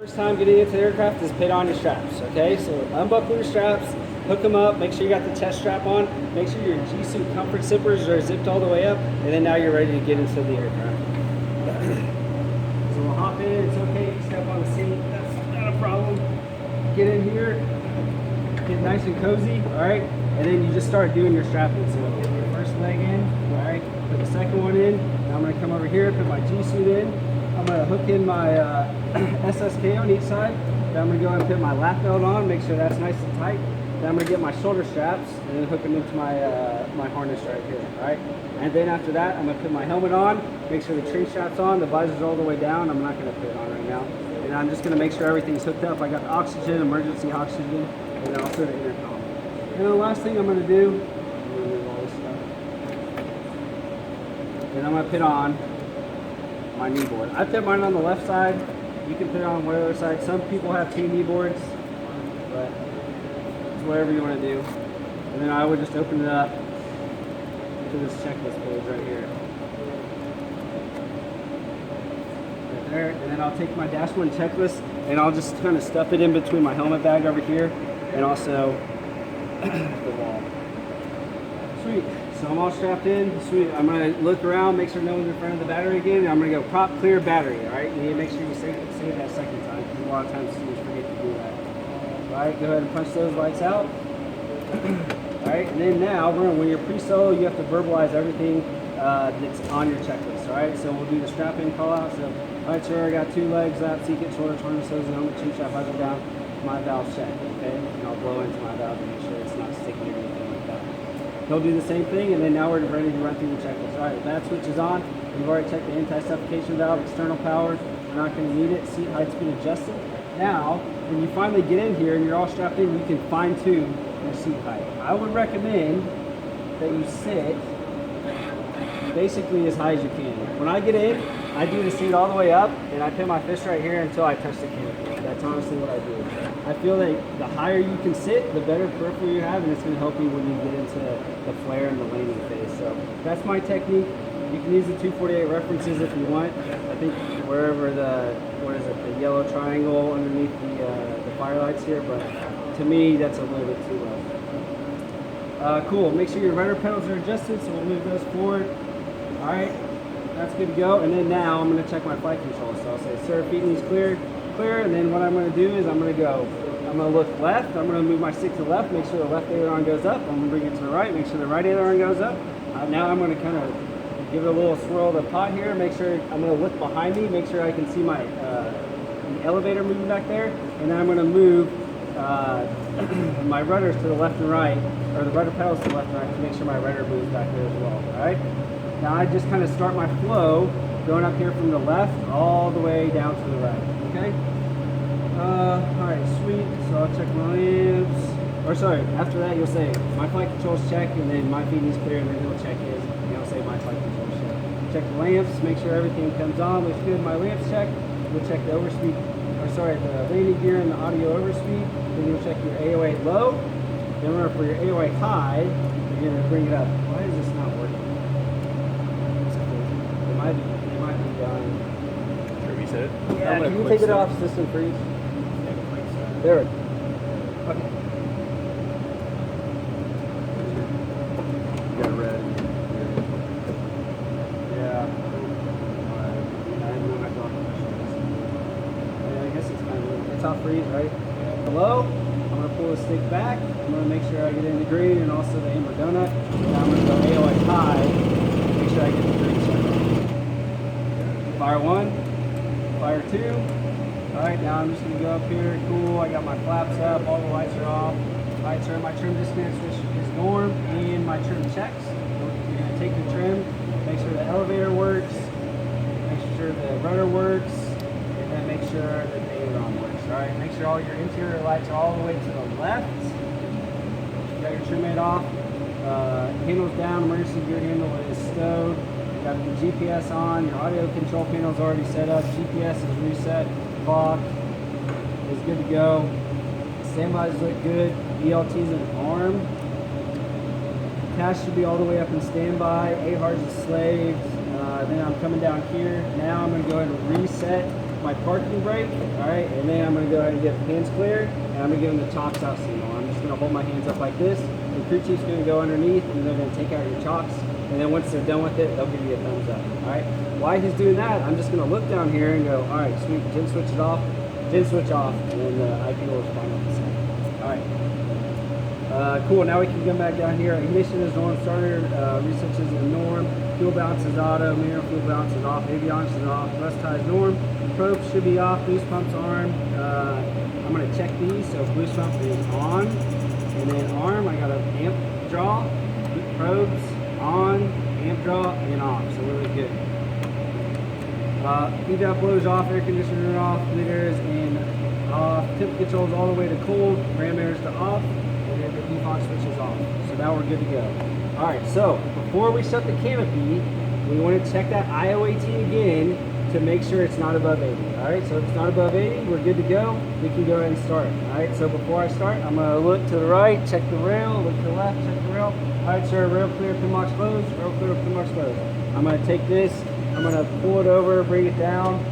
First time getting into the aircraft is put on your straps, okay? So unbuckle your straps, hook them up, make sure you got the chest strap on, make sure your G-suit comfort zippers are zipped all the way up, and then now you're ready to get into the aircraft. So we'll hop in, it's okay, you step on the seat, that's not a problem. Get in here, get nice and cozy, all right? And then you just start doing your strapping. So get your first leg in, all right? Put the second one in. Now I'm gonna come over here, put my G-suit in. I'm gonna hook in my SSK on each side. Then I'm gonna go and put my lap belt on, make sure that's nice and tight. Then I'm gonna get my shoulder straps and then hook them into my my harness right here, all right? And then after that, I'm gonna put my helmet on, make sure the tree strap's on, the visor's all the way down. I'm not gonna put it on right now. And I'm just gonna make sure everything's hooked up. I got the oxygen, emergency oxygen, and then also the intercom. And the last thing I'm gonna do, I'm gonna move all this stuff. And I'm gonna put on my knee board. I put mine on the left side. You can put it on whatever side. Some people have two knee boards, but it's whatever you want to do. And then I would just open it up to this checklist page right here. Right there. And then I'll take my Dash 1 checklist and I'll just kind of stuff it in between my helmet bag over here and also the wall. Sweet. So I'm all strapped in. Sweet. I'm going to look around, make sure no one's in front of the battery again. And I'm going to go prop clear battery. All right. You need to make sure you say that second time because a lot of times students forget to do that. All right. Go ahead and punch those lights out. All right. And then now, when you're pre-solo, you have to verbalize everything that's on your checklist. All right. So we'll do the strap-in call-out. So, all right, sir, I got 2 legs, lap, seat, shoulder, harness, hose, helmet, chin strap, visor down. My valve check. Okay. And I'll blow into my valve to make sure it's not sticky or anything like that. He'll do the same thing, and then now we're ready to run through the checklist. All right, that switch is on. We've already checked the anti-suffocation valve, external power. We're not going to need it. Seat height's been adjusted. Now, when you finally get in here and you're all strapped in, you can fine-tune your seat height. I would recommend that you sit basically as high as you can. When I get in, I do the seat all the way up, and I pin my fist right here until I touch the canopy. That's honestly what I do. I feel that the higher you can sit, the better peripheral you have, and it's going to help you when you get into the flare and the landing phase. So that's my technique. You can use the 248 references if you want. I think wherever the yellow triangle underneath the firelights here, but to me, that's a little bit too low. Cool. Make sure your rudder pedals are adjusted, so we'll move those forward. All right, that's good to go. And then now I'm going to check my flight control. So I'll say, sir, feet knees clear. And then what I'm going to do is I'm going to look left. I'm going to move my stick to the left, make sure the left aileron goes up. I'm going to bring it to the right, make sure the right aileron goes up. Now I'm going to kind of give it a little swirl of the pot here, make sure I'm going to look behind me, make sure I can see my the elevator moving back there. And then I'm going to move my rudders to the left and right, or the rudder pedals to the left and right to make sure my rudder moves back there as well. All right. Now I just kind of start my flow going up here from the left all the way down to the right. Okay. All right, sweet. So I'll check my lamps. Or sorry, after that you'll say my flight controls check, and then my feet is clear, and then he'll check his, and he'll say my flight controls check. Check the lamps, make sure everything comes on, looks good. My lamps check. We'll check the overspeed, or sorry, the landing gear and the audio overspeed. Then you'll check your AOA low. Then remember for your AOA high, you're gonna bring it up. Why is this not working? It might be done. Reset it? Yeah, can you take it off system freeze? There it is. Okay. You got red. Yeah. I guess it's off freeze, right? Hello? I'm going to pull the stick back. I'm going to make sure I get in the green and also the amber donut. Now I'm going to go AOA high. Make sure I get the green check. Fire 1. Fire 2. Alright, now I'm just going to go up here. Cool, I got my flaps up, all the lights are off. Alright, sir, my trim disconnect switch is norm and my trim checks. You're going to take the trim, make sure the elevator works, make sure the rudder works, and then make sure that the aileron works. Alright, make sure all your interior lights are all the way to the left. You got your trim aid off. Handles down, emergency gear handle is stowed. Got the GPS on, your audio control panel is already set up, GPS is reset, clock is good to go, standbys look good, ELT's an arm, cash should be all the way up in standby, AHARS is slaved, then I'm coming down here, now I'm going to go ahead and reset my parking brake, all right, and then I'm gonna go ahead and get hands clear, and I'm gonna give them the chocks out signal. I'm just gonna hold my hands up like this. The crew chief's gonna go underneath, and they're gonna take out your chocks, and then once they're done with it, they'll give you a thumbs up, all right? While he's doing that, I'm just gonna look down here and go, all right, sweet, didn't switch it off, didn't switch off, and then the IP will respond with the same. All right. Cool, now we can come back down here. Ignition is norm, starter research is a norm, fuel balance is auto, mirror fuel balance is off, avionics is off, thrust tie is norm, probes should be off, boost pump's arm. I'm gonna check these, so boost pump is on, and then arm, I got an amp draw, probes on, amp draw, and off, so really good. Evap blowers off, air conditioner off, meters in off, temp controls all the way to cold, ram airs to off, and then the default switch is off. So now we're good to go. All right, so before we shut the canopy, we want to check that IOAT again to make sure it's not above 80. All right, so if it's not above 80, we're good to go. We can go ahead and start. All right, so before I start, I'm gonna look to the right, check the rail, look to the left, check the rail. All right, sir, rail clear, pin box closed, rail clear, pin box closed. I'm gonna take this, I'm gonna pull it over, bring it down,